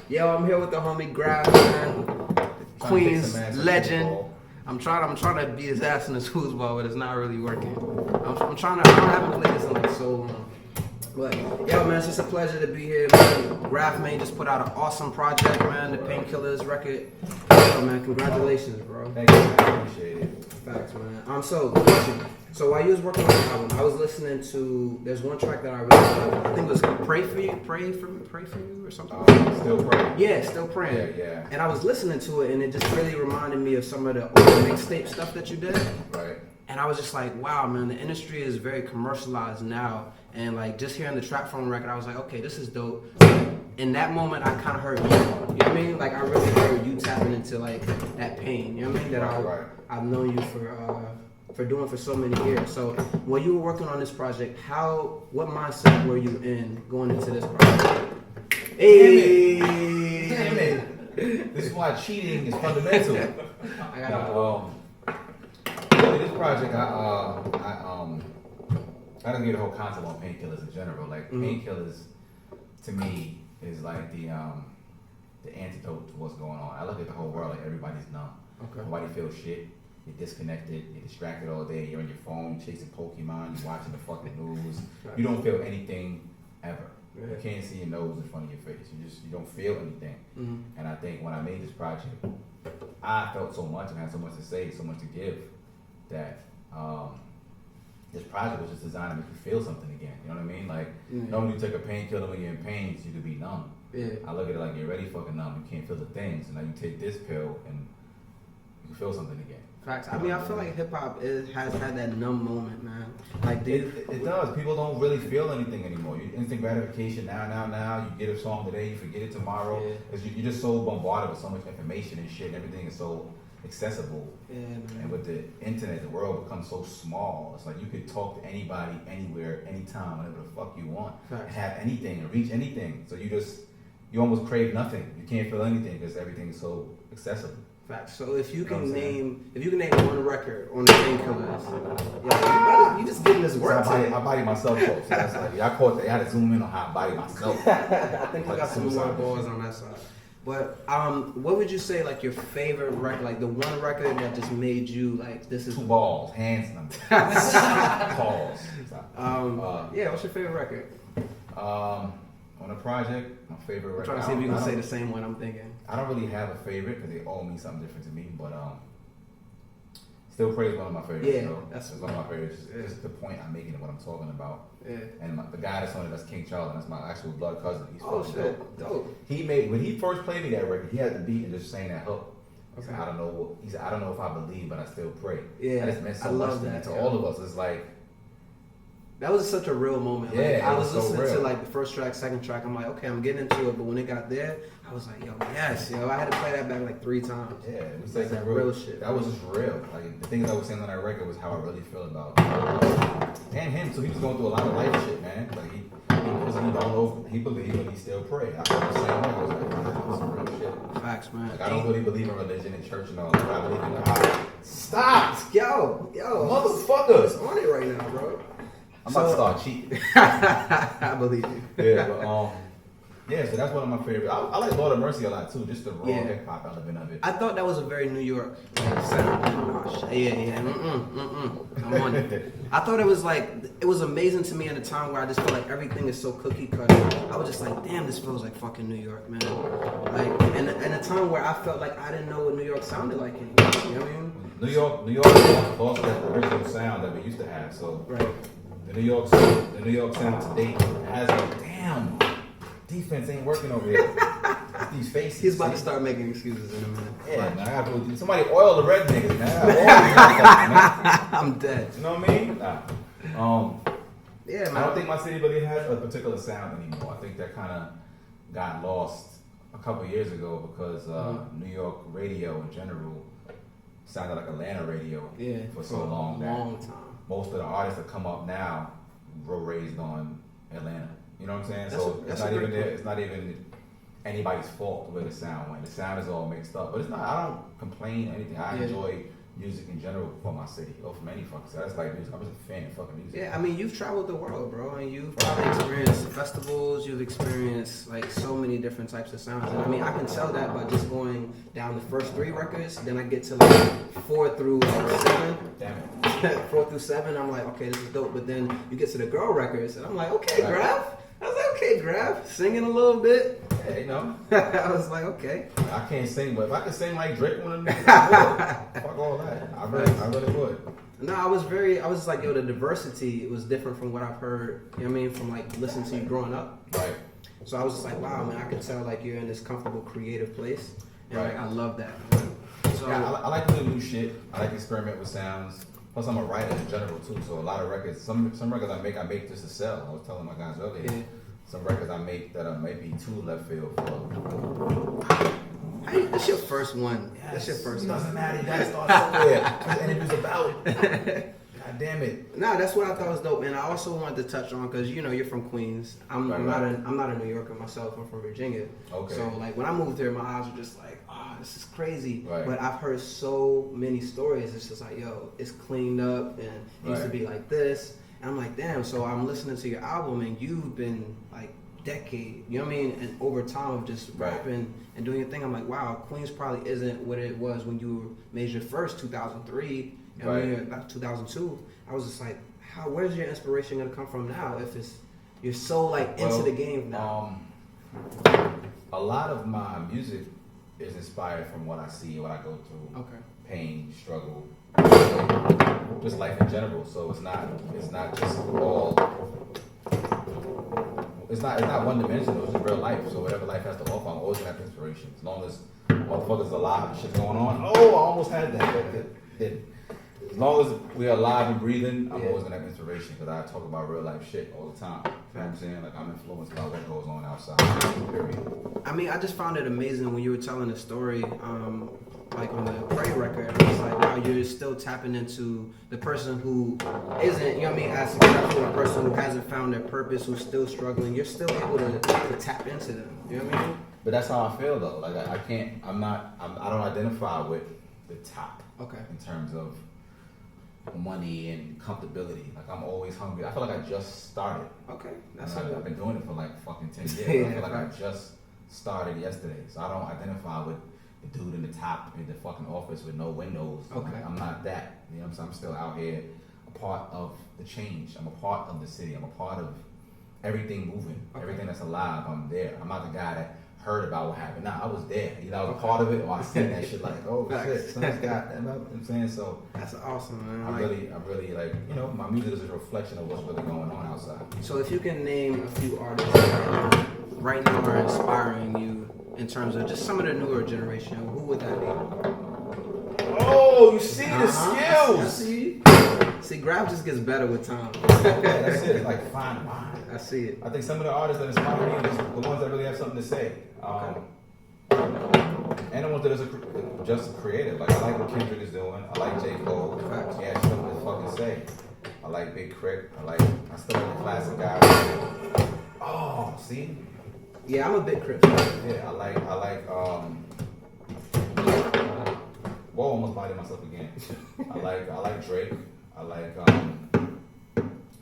Yo, I'm here with the homie Grafh, man. Queens legend. I'm trying to be his ass in this foosball, but it's not really working. I'm trying to. I haven't played this in like so long. But yo, man, it's just a pleasure to be here, man. Grafh, man, just put out an awesome project, man. The Painkillers record. Yo, man, congratulations, bro. Thank you, man. I appreciate it. Facts, man. So while you was working on the album, I was listening to. There's one track that I really love. I think it was "Pray for You," "Pray for You" or something. Still praying. Yeah, Still Praying. Yeah. And I was listening to it, and it just really reminded me of some of the old mixtape stuff that you did. Right. And I was just like, wow, man, the industry is very commercialized now. And like just hearing the Trap Phone record, I was like, okay, this is dope. In that moment, I kind of heard you. You know what I mean? Like I really heard you tapping into like that pain. You know what I mean? That I've known you for doing for so many years. So when you were working on this project, what mindset were you in going into this project? Hey, damn it! This is why cheating is fundamental. I got this project, I don't get the whole concept on painkillers in general. Like painkillers, to me, is like the antidote to what's going on. I look at the whole world like everybody's numb. Okay. Nobody feels shit. You're disconnected. You're distracted all day. You're on your phone, chasing Pokemon. You're watching the fucking news. You don't feel anything ever. Yeah. You can't see your nose in front of your face. You don't feel anything. And I think when I made this project, I felt so much and had so much to say, so much to give, that this project was just designed to make you feel something again. You know what I mean? Like normally you take a painkiller when you're in pain, so you could be numb. Yeah. I look at it like you're already fucking numb. You can't feel the things, and now you take this pill and you can feel something again. Facts. I mean, I feel like hip hop has had that numb moment, man. Like it does. People don't really feel anything anymore. You instant gratification now. You get a song today, you forget it tomorrow. Because you're just so bombarded with so much information and shit, and everything is so accessible. Yeah, man. And with the internet, the world becomes so small. It's like you could talk to anybody, anywhere, anytime, whatever the fuck you want, and have anything and reach anything. So you almost crave nothing. You can't feel anything because everything is so accessible. Facts. So if you can name one record on the Painkillers, you just getting this work. I body myself though. So that's like I had to zoom in on how I body myself. I think we got some more balls on that side. But what would you say like your favorite record, like the one record that just made you like this is 2 balls, hands number. Balls. Yeah, what's your favorite record? On a project, my favorite record. I'm trying to see if you can say the same one I'm thinking. I don't really have a favorite because they all mean something different to me, but Still Pray is one of my favorites. Yeah, that's one of my favorites. Just the point I'm making and what I'm talking about. Yeah. And the guy that's on it, that's King Charlie. That's my actual blood cousin. He's shit, dope. When he first played me that record, he had the beat and just saying that hook. Okay. I don't know. He said, I don't know if I believe, but I still pray. Yeah, that just meant so much to all of us. It's like. That was such a real moment. Yeah, like, I was so listening real. to like the first track, second track. I'm like, okay, I'm getting into it. But when it got there, I was like, yo, yes, I had to play that back like 3 times. Yeah, it was like that real shit. That was just real. Like the things I was saying on that record was how I really feel about and him. So he was going through a lot of life shit, man. Like he believed, but he still prayed. I felt the same way. I was like, wow, that was some real shit. Facts, man. Like I don't really believe in religion and church and all that. I believe in God. Stop, yo, motherfuckers, on it right now, bro. I'm about to start cheating. I believe you. Yeah, but so that's one of my favorites. I like Lord of Mercy a lot too, just the raw hip hop element of it. I thought that was a very New York sound. I'm on it. I thought it was amazing to me at a time where I just feel like everything is so cookie cutter. I was just like, damn, this feels like fucking New York, man. Like, and a time where I felt like I didn't know what New York sounded like anymore. You know what I mean? New York lost that original sound that we used to have. So right. The New York sound to date has a damn defense ain't working over here. These faces. He's about to start making excuses in a minute. Yeah, man. I got to somebody oil the red niggas, man. I'm dead. You know what I mean? Nah. Yeah, man. I don't think my city really has a particular sound anymore. I think that kind of got lost a couple years ago because New York radio in general sounded like Atlanta radio for so long. Long time. Most of the artists that come up now were raised on Atlanta. You know what I'm saying? It's not even anybody's fault the way the sound went. The sound is all mixed up. But it's not, I don't complain or anything. I enjoy music in general for my city or from any fucking city. That's like music. I'm just a fan of fucking music. Yeah, I mean, you've traveled the world, bro, and you've probably experienced festivals. You've experienced like so many different types of sounds. And I mean, I can tell that by just going down the first 3 records. Then I get to like 4 through like 7. Damn it. 4 through 7, I'm like, okay, this is dope. But then you get to the girl records, and I'm like, okay, Grafh. I was like, okay, Grafh, singing a little bit. Yeah, you know. I was like, okay. I can't sing, but if I could sing like Drake one of them, fuck all that. I really would. No, I was like, yo, the diversity was different from what I've heard, you know what I mean, from like listening to you growing up. Right. So I was just like, wow, man, I could tell like you're in this comfortable, creative place. And Right. like, I love that. So, Yeah, I like to do new shit. I like to experiment with sounds. Plus, I'm a writer in general too, so a lot of records, some records I make just to sell. I was telling my guys earlier. Yeah. Some records I make that are maybe too left field for. That's your first one. Yes. That's your first one. Doesn't matter. You gotta start somewhere. That's what the interview's about. God damn it. No, that's what I thought was dope, and I also wanted to touch on because you know you're from Queens. I'm not a New Yorker myself. I'm from Virginia. Okay. So like when I moved here, my eyes were just like, oh, this is crazy. Right. But I've heard so many stories. It's just like, yo, it's cleaned up and it used to be like this. And I'm like, damn. So I'm listening to your album, and you've been like decade, you know what I mean, and over time of just rapping and doing your thing. I'm like, wow, Queens probably isn't what it was when you made your first 2003. You know what I mean, about 2002. I was just like, where's your inspiration gonna come from now? If you're so like into the game now. A lot of my music is inspired from what I see, what I go through. Okay. Pain, struggle, just life in general. So it's not just all. It's not one dimensional. It's just real life. So whatever life has to offer, I'm always gonna have inspiration. As long as motherfuckers alive and shit's going on. Oh, I almost had that. As long as we're alive and breathing, I'm always gonna have inspiration because I talk about real life shit all the time. You know what I'm saying? Like I'm influenced by what goes on outside. Period. I mean, I just found it amazing when you were telling the story, like on the Pray record. It's like, wow, you're still tapping into the person who isn't, you know what I mean, as successful, a person who hasn't found their purpose, who's still struggling. You're still able to tap into them. You know what I mean? But that's how I feel though. Like I don't identify with the top. Okay. In terms of money and comfortability. Like I'm always hungry. I feel like I just started. Okay. I've been doing it for like fucking 10 years. Yeah, I feel like I just started yesterday. So I don't identify with the dude in the top in the fucking office with no windows. Okay. I'm not that. You know what I'm saying? I'm still out here a part of the change. I'm a part of the city. I'm a part of everything moving. Okay. Everything that's alive, I'm there. I'm not the guy that heard about what happened. Nah, I was there. Either I was a part of it or I seen that shit like, oh shit, someone's got that. You know what I'm saying? So that's awesome, man. I'm really like, you know, my music is a reflection of what's really going on outside. So if you can name a few artists that right now are inspiring you in terms of just some of the newer generation, who would that be? Oh, you see the skills. I see. See, Grafh just gets better with time. Yeah, that's it. It's like fine wine. I see it. I think some of the artists that inspire me are the ones that really have something to say. And the ones that are just creative. Like I like what Kendrick is doing. I like J. Cole. He has something to fucking say. I like Big Crit. I still like the classic guys. Oh, see? Yeah, I'm a Big Crit. Yeah, I like whoa, almost bited myself again. I like Drake. I like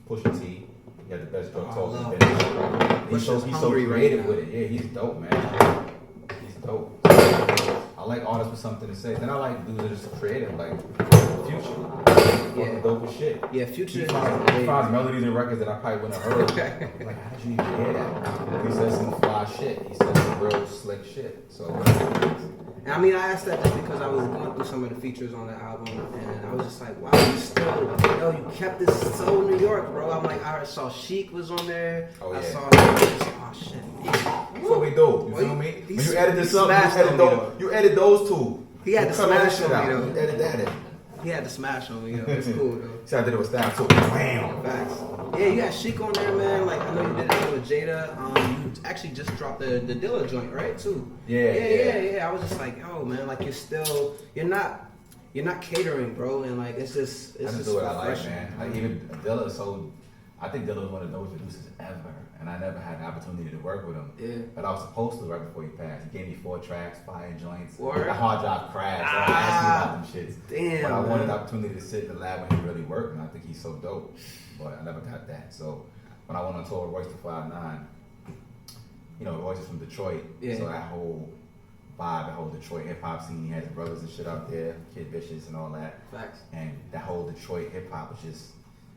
Pusha T. He had the best drug talks in business. He's so creative with it. Yeah, he's dope, man. He's dope. I like artists with something to say. Then I like dudes that are just creative, like Future. Yeah, dope as shit. Yeah, Future. He finds melodies and records that I probably wouldn't have heard. Like, how did you even hear that? He says some fly shit. He says some real slick shit. So. And I mean, I asked that just because I was going through some of the features on the album, and I was just like, wow, you kept this so New York, bro. I'm like, I saw Chic was on there. Oh, yeah. I saw, oh shit. That's what we do. You feel me? When you edit this up, you edit those two. He had to smash on me, though. You edit that in. He had to smash on me, yo. It's cool, though. See, I did it with style, too. Bam. Facts. Yeah, you got Chic on there, man. Like, I know you did it with Jada. You actually just dropped the Dilla joint, right, too? Yeah. I was just like, yo, man, like, you're not catering, bro. And, like, it's just I just do what I like, man. Like, even Dilla is so I think Dilla was one of those producers ever, and I never had the opportunity to work with him. Yeah. But I was supposed to right before he passed. He gave me 4 tracks, fire joints. Word? The hard drive crashed. So I asked me about them shits. Damn. But I wanted the opportunity to sit in the lab when he really worked, and I think he's so dope. But I never got that. So when I went on tour with Royce the 5'9", you know, Royce is from Detroit. Yeah. So that whole vibe, that whole Detroit hip hop scene, he had his brothers and shit out there, Kid Vicious and all that. Facts. And that whole Detroit hip hop was just,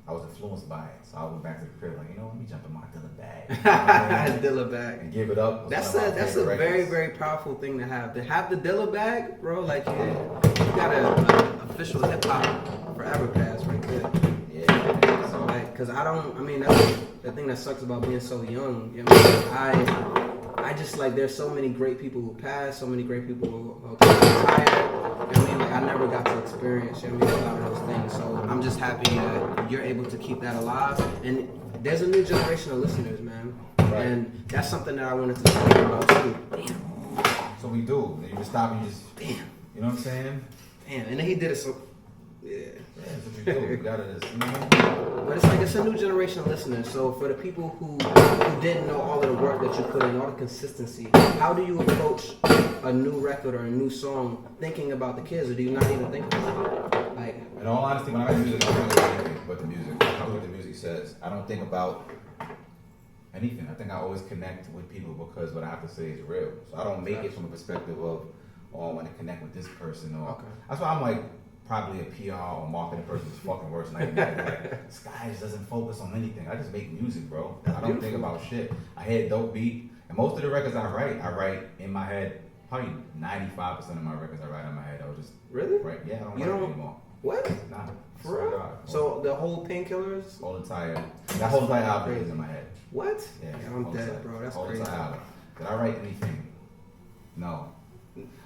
I was influenced by it. So I went back to the crib like, you know, let me jump in my Dilla bag. You know what I mean? Dilla bag. And give it up. That's a very, very powerful thing to have. To have the Dilla bag, bro, like you got an official hip hop forever pass right there. Yeah. So Like, cause that's the thing that sucks about being so young. You know what I mean? I just like there's so many great people who passed, so many great people who retired. You know what I mean? Like I never got to experience, you know what I mean, a lot of those things. So I'm just happy that you're able to keep that alive. And there's a new generation of listeners, man. Right. And that's something that I wanted to talk about too. Damn. So we do. You just stop and you just, Damn. you know what I'm saying? Damn. And then he did it so. Yeah. Yeah, that's what you do. You gotta just, you know. But it's like it's a new generation of listeners. So for the people who didn't know all of the work that you put in, all the consistency, how do you approach a new record or a new song thinking about the kids, or do you not even think about it? Like, In all honesty, when I make music, I don't think about anything but the music. I do what the music says. I don't think about anything. I think I always connect with people because what I have to say is real. So I don't make it from a perspective of, oh, I want to connect with this person. Or Okay. That's why I'm like, probably a PR or marketing person is fucking worse than like Sky just doesn't focus on anything. I just make music, bro. I don't think about shit. I hit a dope beat, and most of the records I write in my head. Probably 95% of my records I write in my head. I was just really? right. Yeah, I don't You write don't- anymore. What? Nah, For real? God. So the whole Painkillers? All the entire that whole entire album is in my head. What? Yeah, I'm all dead, the- bro. That's all the crazy. entire album. Did I write anything? No.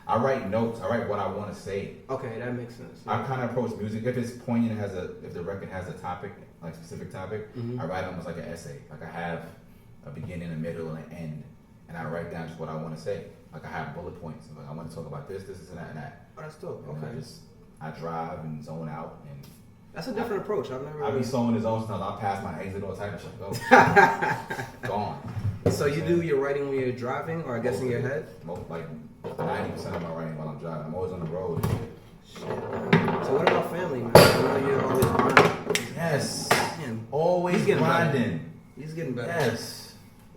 I write notes. I write what I want to say. Okay, that makes sense. I kind of approach music if it's poignant, if the record has a topic, like specific topic, I write almost like an essay. Like I have a beginning, a middle, and an end, and I write down just what I want to say. Like I have bullet points. Like I want to talk about this, and that. Oh, that's dope. And Okay. I drive and zone out, and That's a different approach. I've never. I be sewing his own sometimes. I'll pass my exit, all type of shit. Go. Gone. So you do your writing when you're driving, or I guess in your head? Like 90% of my writing while I'm driving. I'm always on the road. Shit, man. So what about family, man? I know you're always grinding. Yes. Damn. Always He's getting grinding. He's getting better. Yes.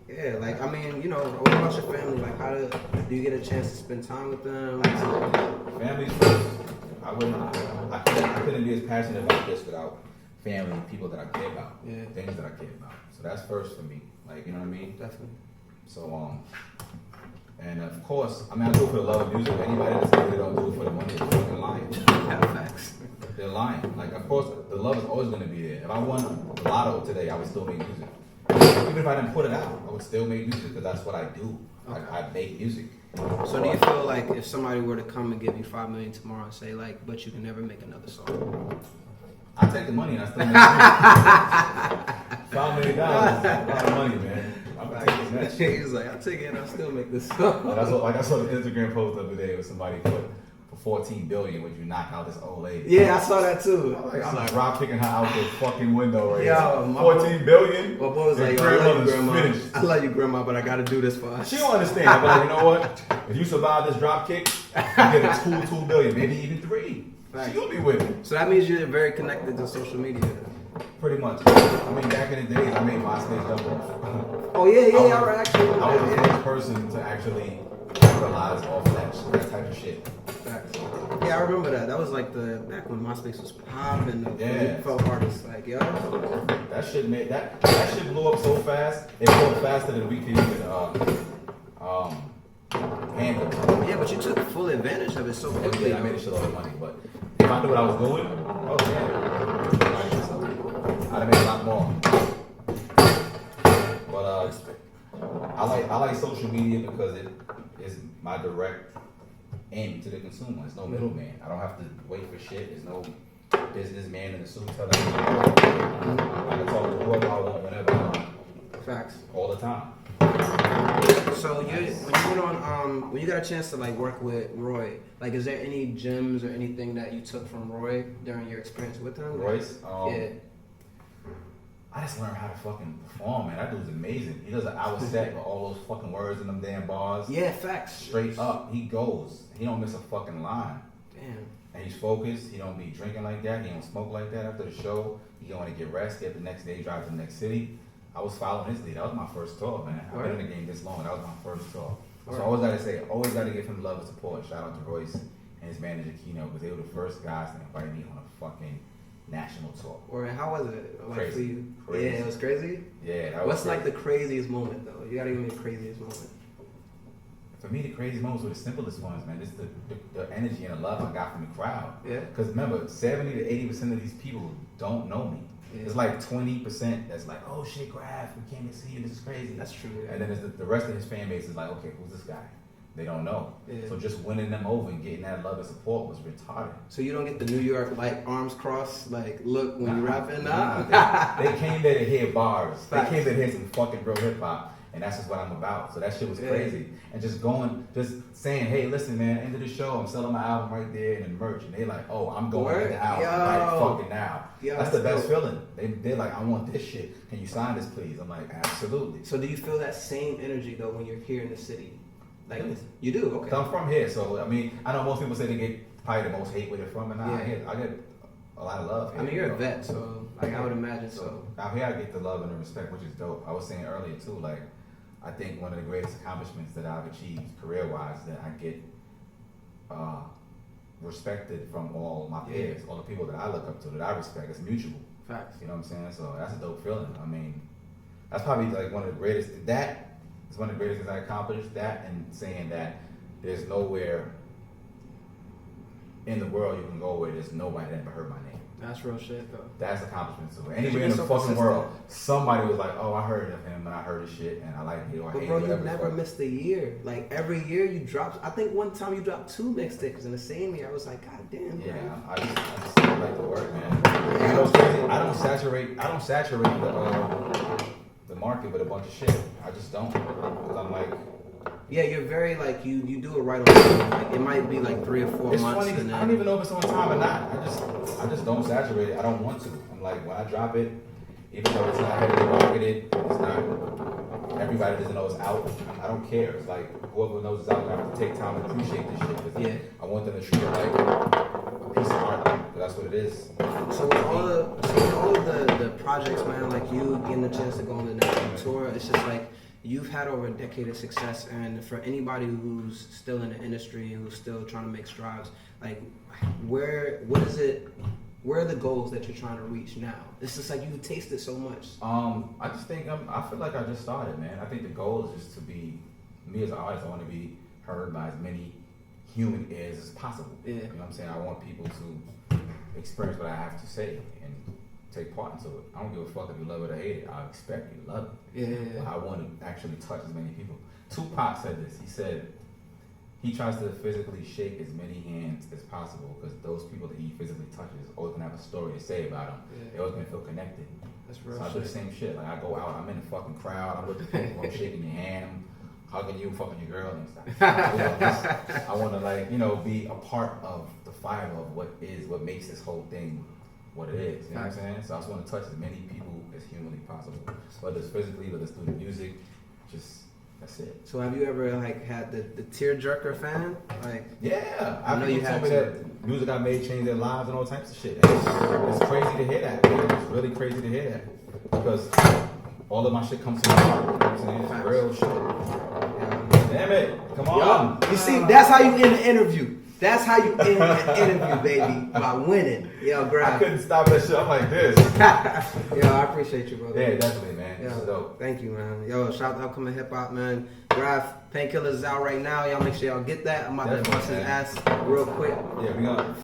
Yeah, like I mean, you know, what about your family? Like, how do you get a chance to spend time with them? Family's first. I couldn't be as passionate about this without family, people that I care about, Yeah. things that I care about. So that's first for me. Like, you know what I mean? Definitely. So and of course, I mean, I do it for the love of music. Anybody that says they don't do it for the money is fucking lying. Yeah, facts. They're lying. Like, of course, the love is always going to be there. If I won the lotto today, I would still make music. Even if I didn't put it out, I would still make music because that's what I do. I make music. So do you feel like if somebody were to come and give you $5 million tomorrow and say like, but you can never make another song? I take the money and I still make music. $5 million is a lot of money, man. I'm taking that shit. He's like, I'll take it and I'll still make this song. Like I saw the Instagram post the other day where somebody put for $14 billion would you knock out this old lady? Yeah, I saw that too. I'm like drop kicking her out the fucking window right Yo, now. $14 billion. My boy was like, Your I love you, grandmother's grandma. finished. I love you, grandma, but I gotta do this for us. She don't understand. I'm like, you know what? If you survive this drop kick, you get a $2 billion, maybe even $3 billion. Right. She'll be with it. So that means you're very connected to social media. Pretty much. I mean, back in the days, I made MySpace jump off. Oh yeah, all right, actually. I was the first person to actually capitalize off that type of shit. Facts. Yeah, I remember that. That was like back when MySpace was popping. Yeah. Felt artists like, yo. That shit made that shit blew up so fast. It blew up faster than we could even handle. Yeah, but you took full advantage of it so quickly. I made a shitload of money, but if I knew what I was doing, oh yeah, I'd have made a lot more. But I like social media because it is my direct end to the consumer. There's no middleman. I don't have to wait for shit. There's no businessman in the suit telling me. I can talk to whoever I want whenever I want. Facts. All the time. So when you got a chance to like work with Roy, like is there any gems or anything that you took from Roy during your experience with him? Royce, Yeah. I just learned how to fucking perform, man. That dude's amazing. He does an hour set with all those fucking words in them damn bars. Yeah, facts. Straight up, he goes. He don't miss a fucking line. Damn. And he's focused. He don't be drinking like that. He don't smoke like that after the show. He going to get rest. Get the next day, drive to the next city. I was following his lead. That was my first tour, man. I've been in the game this long. That was my first tour. So I always gotta say, always gotta give him love and support. Shout out to Royce and his manager Kino, because they were the first guys to invite me on a fucking national tour. Or how was it? Like Crazy. for you? Crazy. Yeah, it was crazy. Yeah, that was What's crazy. like the craziest moment though? You gotta give me the craziest moment. For me, the craziest moments were the simplest ones, man. Just the energy and the love I got from the crowd. Yeah. Because remember, 70 to 80% of these people don't know me. Yeah. It's like 20% that's like, oh shit, Grafh, we came to see you, this is crazy. That's true. Yeah. And then there's the rest of his fan base is like, okay, who's this guy? They don't know. Yeah. So just winning them over and getting that love and support was retarded. So you don't get the New York like arms crossed like look when you rapping? They came there to hear bars. Facts. They came there to hear some fucking real hip hop. And that's just what I'm about. So that shit was crazy. And just saying, hey, listen, man, end of the show, I'm selling my album right there and the merch. And they like, oh, I'm going to get the album right fucking now. Yo, that's the best feeling. They're like, I want this shit. Can you sign this, please? I'm like, absolutely. So do you feel that same energy though when you're here in the city? Like Really? you do? Okay. So I'm from here. So, I mean, I know most people say they get probably the most hate where they're from. And Yeah. I get a lot of love. I mean, you're a vet, so like I would imagine so. Out here, I get the love and the respect, which is dope. I was saying earlier too, like I think one of the greatest accomplishments that I've achieved career-wise that I get respected from all my peers, all the people that I look up to, that I respect. It's mutual. Facts. You know what I'm saying? So that's a dope feeling. I mean, that's probably like one of the greatest. That is one of the greatest things I accomplished. That and saying that there's nowhere in the world you can go where there's nobody that ever heard my name. That's real shit though. That's accomplishment too. Anywhere in been the so fucking consistent. world, somebody was like, "Oh, I heard of him and I heard his shit and I like it or I But hate bro, it." you whatever never the fuck." missed a year. Like every year you dropped. I think one time you dropped 2 mixtapes in the same year. I was like, God damn. Yeah, man. I just like the work, man. You know what's crazy? I don't saturate the market with a bunch of shit. I just don't, because I'm like. Yeah, you're very like you do it right on time. Like it might be like 3 or 4 It's months. funny. And I don't even know if it's on time or not. I just don't saturate it. I don't want to. I'm like, when I drop it, even though it's not heavily marketed, it's not. Everybody doesn't know it's out. I don't care. It's like whoever knows it's out, I have to take time to appreciate this shit. 'Cause Yeah. I want them to treat it like a piece of art. 'Cause that's what it is. So with all of the projects, man, like you getting the chance to go on the national tour, it's just like you've had over a decade of success, and for anybody who's still in the industry, who's still trying to make strides, like where are the goals that you're trying to reach now? It's just like you've tasted so much. I just think I feel like I just started, man. I think the goal is just to be me as an artist. I want to be heard by as many human ears as possible. Yeah. You know what I'm saying? I want people to experience what I have to say and take part into it. I don't give a fuck if you love it or hate it. I expect you to love it. Yeah. But I want to actually touch as many people. Tupac said this. He said he tries to physically shake as many hands as possible because those people that he physically touches always gonna have a story to say about him. Yeah. They're always gonna feel connected. That's real So I do the shit. same shit. Like I go out, I'm in the fucking crowd, I'm with the people, I'm shaking your hand, I'm hugging you, fucking your girl and stuff. You know, I want to like, you know, be a part of the fire of what makes this whole thing what it is. You know what I'm saying? So I just want to touch as many people as humanly possible, whether it's physically, whether it's through the music, just that's it. So have you ever like had the tearjerker fan? Like Yeah, I know you told had me to. that music I made changed their lives and all types of shit. And it's crazy to hear that. Man. It's really crazy to hear that because all of my shit comes from my heart. You know what I'm saying? It's real shit. Damn it! Come on. Yo, you see, that's how you end the interview. That's how you end the interview, baby, by winning. Yo, I Grafh. couldn't stop that shit. I'm like this. Yo, I appreciate you, brother. Yeah, definitely, man. Yo, This is dope. thank you, man. Yo, shout out to Upcoming Hip Hop, man. Grafh, Painkillers is out right now. Y'all make sure y'all get that. I'm about to Definitely, bust his man. ass real quick. Yeah, we gonna.